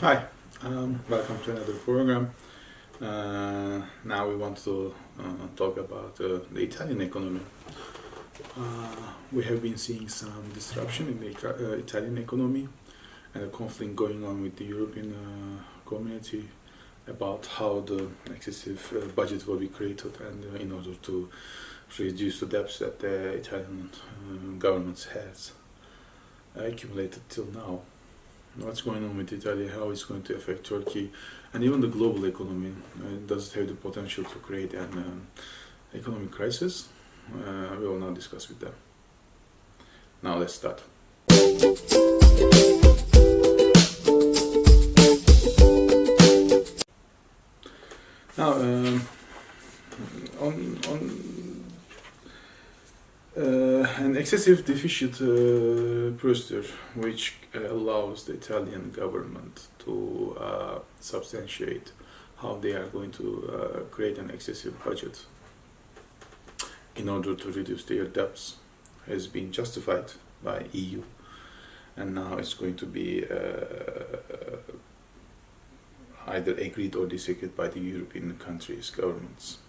Hi, welcome to another program. Now we want to talk about the Italian economy. We have been seeing some disruption in the Italian economy and a conflict going on with the European community about how the excessive budget will be created and in order to reduce the debts that the Italian government has accumulated till now. What's going on with Italy, how it's going to affect Turkey, and even the global economy. Does it have the potential to create an economic crisis? We will now discuss with them. Now let's start. Now, an excessive deficit procedure which allows the Italian government to substantiate how they are going to create an excessive budget in order to reduce their debts has been justified by EU, and now it's going to be either agreed or disagreed by the European countries' governments.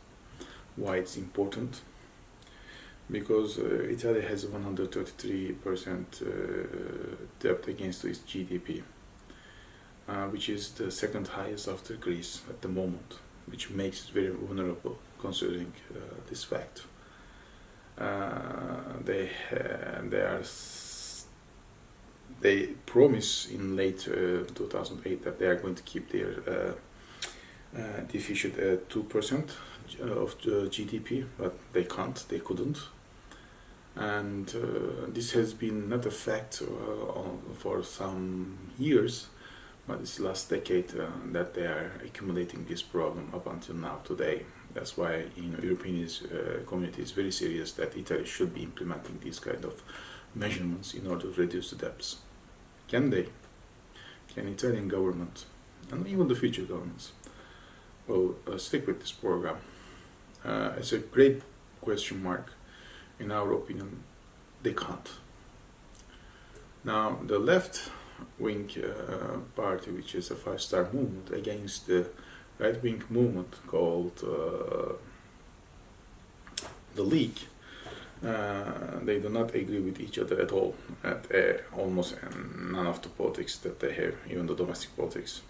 Why it's important? Because Italy has 133% debt against its GDP, which is the second highest after Greece at the moment, which makes it very vulnerable considering this fact. They promise in late 2008 that they are going to keep their deficit at 2% of the GDP, but they couldn't. And this has been not a fact for some years, but this last decade that they are accumulating this problem up until now today. That's why European community is very serious that Italy should be implementing these kind of measurements in order to reduce the debts. Can they? Can Italian government and even the future governments will stick with this program? It's a great question mark. In our opinion, they can't. Now, the left-wing party, which is a five-star movement against the right-wing movement called the League, they do not agree with each other at all, at almost none of the politics that they have, even the domestic politics.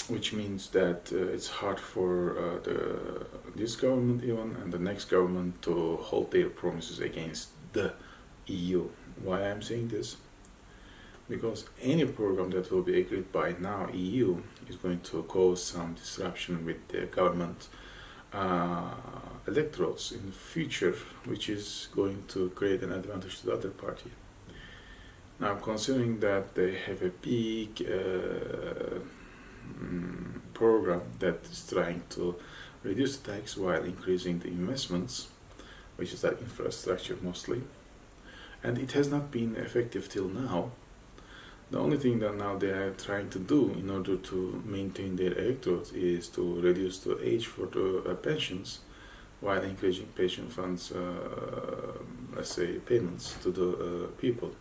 Which means that it's hard for this government even and the next government to hold their promises against the EU. Why I'm saying this? Because any program that will be agreed by now EU is going to cause some disruption with the government electorates in the future, which is going to create an advantage to the other party. Now, considering that they have a big program that is trying to reduce the tax while increasing the investments, which is that infrastructure mostly, and it has not been effective till now. The only thing that now they are trying to do in order to maintain their electorate is to reduce the age for the pensions while increasing pension funds, let's say, payments to the people.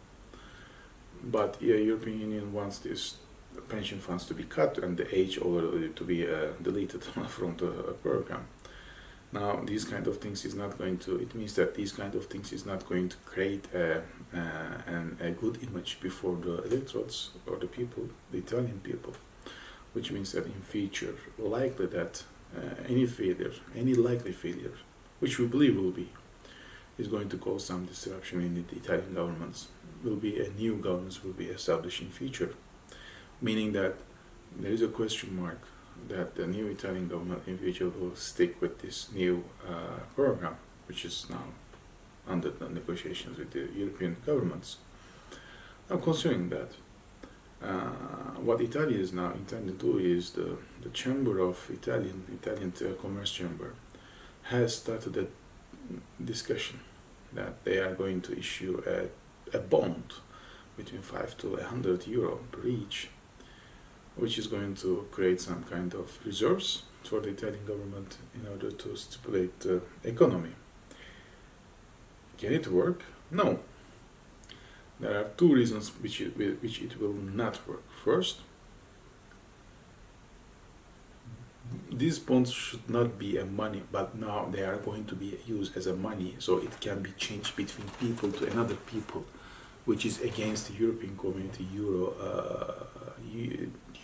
But European Union wants this pension funds to be cut and the age already to be deleted from the program. Now, these kind of things is not going to, it means that these kind of things is not going to create a good image before the electorates or the people, the Italian people, which means that in future, likely that any failure, any likely failure, which we believe will be, is going to cause some disruption in the Italian governments. Will be a new governments will be established in future, meaning that there is a question mark that the new Italian government in future will stick with this new program, which is now under the negotiations with the European governments. Now, considering that, what Italy is now intending to do is the Chamber of Italian Commerce Chamber has started a discussion that they are going to issue a bond between 5 to 100 euro per each, which is going to create some kind of reserves for the Italian government in order to stimulate the economy. Can it work? No. There are two reasons which it will not work. First, these bonds should not be a money, but now they are going to be used as a money, so it can be changed between people to another people, which is against the European Community Euro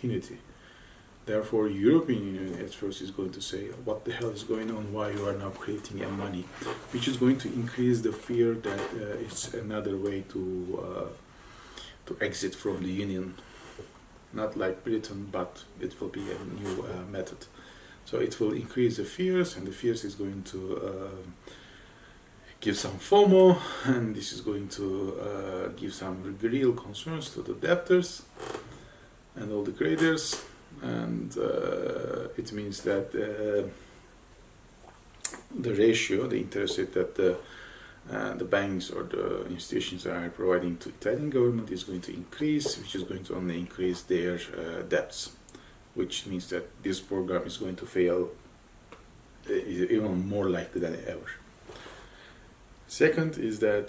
unity. Therefore, European Union at first is going to say, what the hell is going on, why you are now creating a money, which is going to increase the fear that it's another way to exit from the Union. Not like Britain, but it will be a new method. So it will increase the fears, and the fears is going to give some FOMO, and this is going to give some real concerns to the debtors and all the creditors, and it means that the ratio, the interest rate that the banks or the institutions are providing to Italian government is going to increase, which is going to only increase their debts, which means that this program is going to fail even more likely than ever. Second is that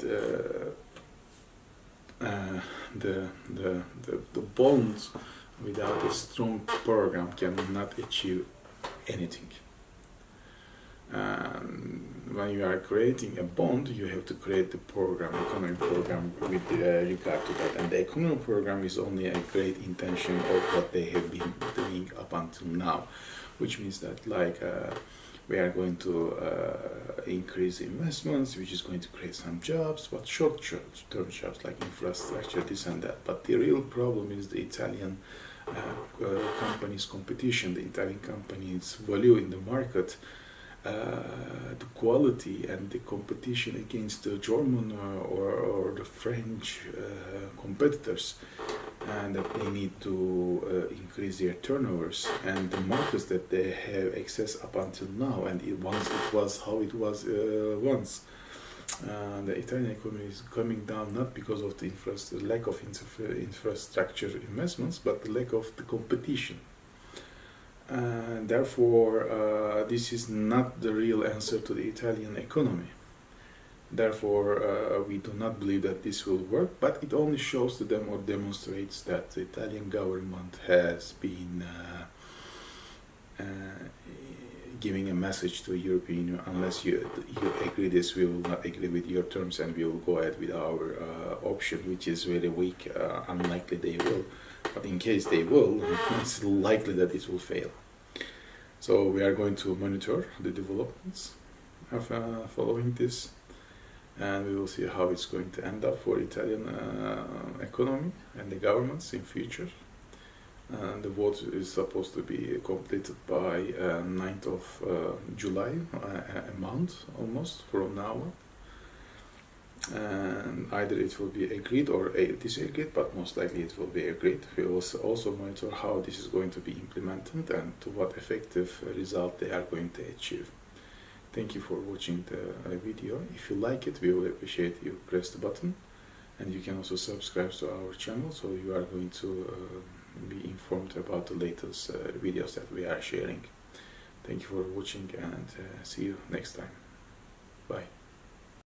the bonds without a strong program cannot achieve anything. When you are creating a bond, you have to create the program, economic program with regard to that. And the economic program is only a great intention of what they have been doing up until now, which means that we are going to increase investments, which is going to create some jobs, but short-term jobs like infrastructure, this and that. But the real problem is the Italian companies' competition, the Italian companies' value in the market, the quality and the competition against the German or the French competitors, and that they need to increase their turnovers and the markets that they have access up until now, and once it was how it was once. The Italian economy is coming down not because of the lack of infrastructure investments, but the lack of the competition. And therefore, this is not the real answer to the Italian economy. Therefore, we do not believe that this will work, but it only shows to them or demonstrates that the Italian government has been giving a message to the European Union: unless you agree this, we will not agree with your terms, and we will go ahead with our option, which is very weak. Unlikely they will, but in case they will, it's likely that it will fail. So we are going to monitor the developments of following this, and we will see how it's going to end up for Italian economy and the governments in future. The vote is supposed to be completed by 9th of July, a month almost from now on. And either it will be agreed or disagreed, but most likely it will be agreed. We will also monitor how this is going to be implemented and to what effective result they are going to achieve. Thank you for watching the video. If you like it, we will appreciate you press the button, and you can also subscribe to our channel, so you are going to be informed about the latest videos that we are sharing. Thank you for watching, and see you next time.